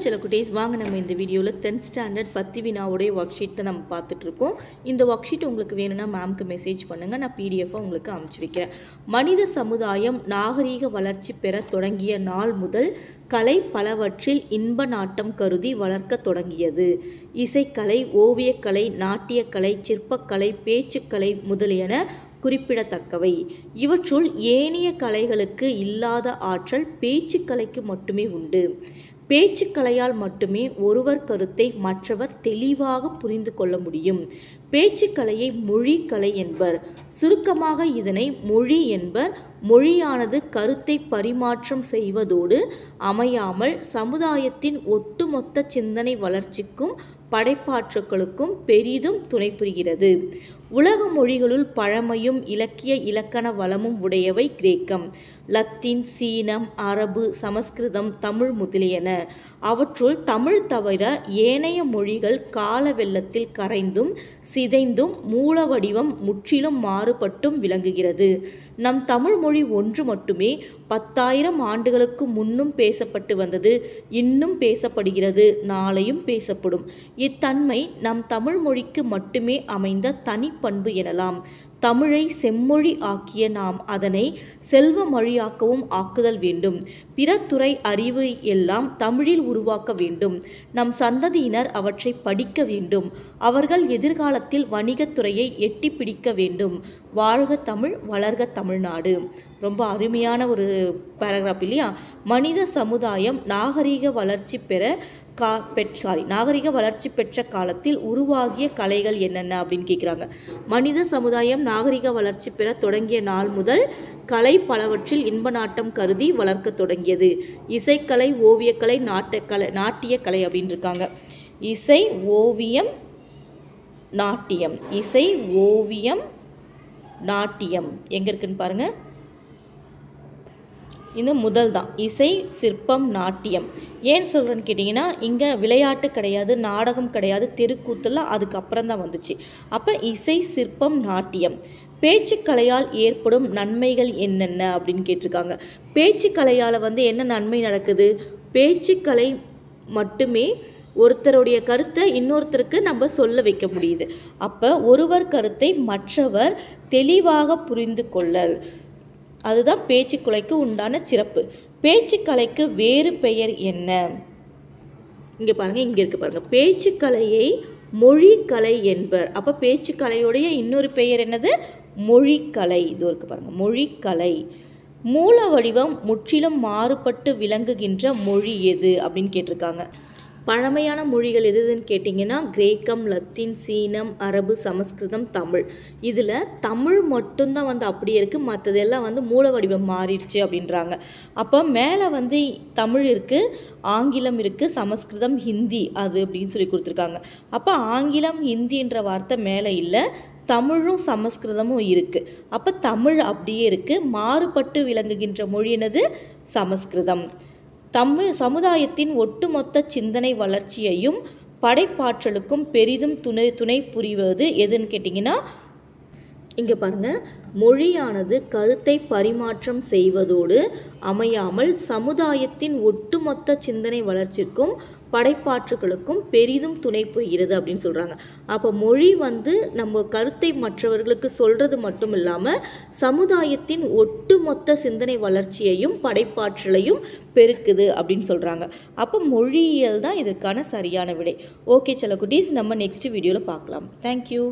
சில குட்டீஸ் வாங்க நம்ம இந்த வீடியோவில் 10th ஸ்டாண்டர்ட் 10 வினாவுடைய ஒர்க் ஷீட் தான் நம்ம பார்த்துட்ருக்கோம். இந்த ஒர்க் ஷீட் உங்களுக்கு வேணும்னா மேம்க்கு மெசேஜ் பண்ணுங்கள், நான் பிடிஎஃபாக உங்களுக்கு அனுப்பிச்சி வைக்கிறேன். மனித சமுதாயம் நாகரீக வளர்ச்சி பெற தொடங்கிய நாள் முதல் கலை பலவற்றில் இன்ப நாட்டம் கருதி வளர்க்க தொடங்கியது. இசைக்கலை, ஓவியக்கலை, நாட்டியக்கலை, சிற்பக்கலை, பேச்சுக்கலை முதலியன குறிப்பிடத்தக்கவை. இவற்றுள் ஏனைய கலைகளுக்கு இல்லாத ஆற்றல் பேச்சுக்கலைக்கு மட்டுமே உண்டு. பேச்சுக்கலையால் மட்டுமே ஒருவர் கருத்தை மற்றவர் தெளிவாக புரிந்து கொள்ள முடியும். பேச்சுக்கலையை மொழிக்கலை என்பர். சுருக்கமாக இதனை மொழி என்பர். மொழியானது கருத்தை பரிமாற்றம் செய்வதோடு அமையாமல் சமுதாயத்தின் ஒட்டுமொத்த சிந்தனை வளர்ச்சிக்கும் படைப்பாற்றலுக்கும் பெரிதும் துணை புரிகிறது. உலக மொழிகளுள் பழமையும் இலக்கிய இலக்கண வளமும் உடையவை கிரேக்கம், லத்தீன், சீனம், அரபு, சமஸ்கிருதம், தமிழ் முதலியன. அவற்றுள் தமிழ் தவிர ஏனைய மொழிகள் கால வெள்ளத்தில் கரைந்தும் சிதைந்தும் மூல வடிவம் முற்றிலும் மாறுபட்டும் விளங்குகிறது. நம் தமிழ் மொழி ஒன்று மட்டுமே 10,000 ஆண்டுகளுக்கு முன்னும் பேசப்பட்டு வந்தது, இன்னும் பேசப்படுகிறது, நாளையும் பேசப்படும். இத்தன்மை நம் தமிழ் மொழிக்கு மட்டுமே அமைந்த தனிப்பண்பு எனலாம். தமிழை செம்மொழி ஆக்கிய நாம் அதனை செல்வ மொழியாக்கவும் ஆக்குதல் வேண்டும். பிற துறை அறிவு எல்லாம் தமிழில் உருவாக்க வேண்டும். நம் சந்ததியினர் அவற்றை படிக்க வேண்டும். அவர்கள் எதிர்காலத்தில் வணிகத்துறையை எட்டி பிடிக்க வேண்டும். வாழ்க தமிழ், வளர்க தமிழ்நாடு. ரொம்ப அருமையான ஒரு பேராகிராஃப் இல்லையா? மனித சமுதாயம் நாகரீக வளர்ச்சி பெற்ற காலத்தில் உருவாகிய கலைகள் என்னென்ன அப்படின்னு கேட்குறாங்க. மனித சமுதாயம் நாகரிக வளர்ச்சி பெற தொடங்கிய நாள் முதல் கலை பலவற்றில் இன்ப நாட்டம் கருதி வளர்க்க தொடங்கியது. இசைக்கலை, ஓவியக்கலை, நாட்டியக்கலை அப்படின்னு இருக்காங்க. இசை, ஓவியம், நாட்டியம். இசை, ஓவியம், நாட்டியம் எங்கே இருக்குன்னு பாருங்க. இந்த முதல் தான் இசை, சிற்பம், நாட்டியம். ஏன் சொல்கிறேன்னு கேட்டிங்கன்னா, இங்கே விளையாட்டு கிடையாது, நாடகம் கிடையாது, தெருக்கூத்தெல்லாம் அதுக்கப்புறம் தான் வந்துச்சு. அப்போ இசை, சிற்பம், நாட்டியம். பேச்சுக்கலையால் ஏற்படும் நன்மைகள் என்னென்ன அப்படின்னு கேட்டிருக்காங்க. பேச்சுக்கலையால் என்ன நன்மை நடக்குது? பேச்சுக்கலை மட்டுமே ஒருத்தருடைய கருத்தை இன்னொருத்தருக்கு நம்ம சொல்ல வைக்க முடியுது. அப்போ ஒருவர் கருத்தை மற்றவர் தெளிவாக புரிந்து கொள்ளல், அதுதான் பேச்சுக்கலைக்கு உண்டான சிறப்பு. பேச்சுக்கலைக்கு வேறு பெயர் என்ன? இங்கே பாருங்கள், இங்கே இருக்கு பாருங்கள். பேச்சுக்கலையை மொழிக்கலை என்பர். அப்போ பேச்சுக்கலையுடைய இன்னொரு பெயர் என்னது? மொழிக்கலை. இது இருக்கு பாருங்கள், மொழிக்கலை. மூல வடிவம் முற்றிலும் மாறுபட்டு விளங்குகின்ற மொழி எது அப்படின்னு கேட்டிருக்காங்க. பழமையான மொழிகள் எதுன்னு கேட்டிங்கன்னா, கிரேக்கம், லத்தீன், சீனம், அரபு, சமஸ்கிருதம், தமிழ். இதில் தமிழ் மட்டும்தான் அப்படியே இருக்குது, மற்றதெல்லாம் மூல வடிவம் மாறிடுச்சு அப்படின்றாங்க. அப்போ மேலே தமிழ் இருக்குது, ஆங்கிலம் இருக்குது, சமஸ்கிருதம், ஹிந்தி அது அப்படின்னு சொல்லி கொடுத்துருக்காங்க. அப்போ ஆங்கிலம், ஹிந்தின்ற வார்த்தை மேலே இல்லை, தமிழும் சமஸ்கிருதமும் இருக்குது. அப்போ தமிழ் அப்படியே இருக்குது, மாறுபட்டு விளங்குகின்ற மொழி என்னது? சமஸ்கிருதம். தமிழ் சமுதாயத்தின் ஒட்டுமொத்த சிந்தனை வளர்ச்சியையும் படைப்பாற்றலுக்கும் பெரிதும் துணை புரிவது எதுன்னு கேட்டிங்கன்னா, இங்கே பாருங்கள், மொழியானது கருத்தை பரிமாற்றம் செய்வதோடு அமையாமல் சமுதாயத்தின் ஒட்டுமொத்த சிந்தனை வளர்ச்சிக்கும் படைப்பாற்றலுக்கும் பெரிதும் துணை புரிகிறது அப்படின்னு சொல்கிறாங்க. அப்போ மொழி நம்ம கருத்தை மற்றவர்களுக்கு சொல்கிறது மட்டும் இல்லாமல் சமுதாயத்தின் ஒட்டுமொத்த சிந்தனை வளர்ச்சியையும் படைப்பாற்றலையும் பெருக்குது அப்படின்னு சொல்கிறாங்க. அப்போ மொழியியல் தான் இதற்கான சரியான விடை. ஓகே செல்ல குட்டீஸ், நம்ம நெக்ஸ்ட் வீடியோவில் பார்க்கலாம். தேங்க்யூ.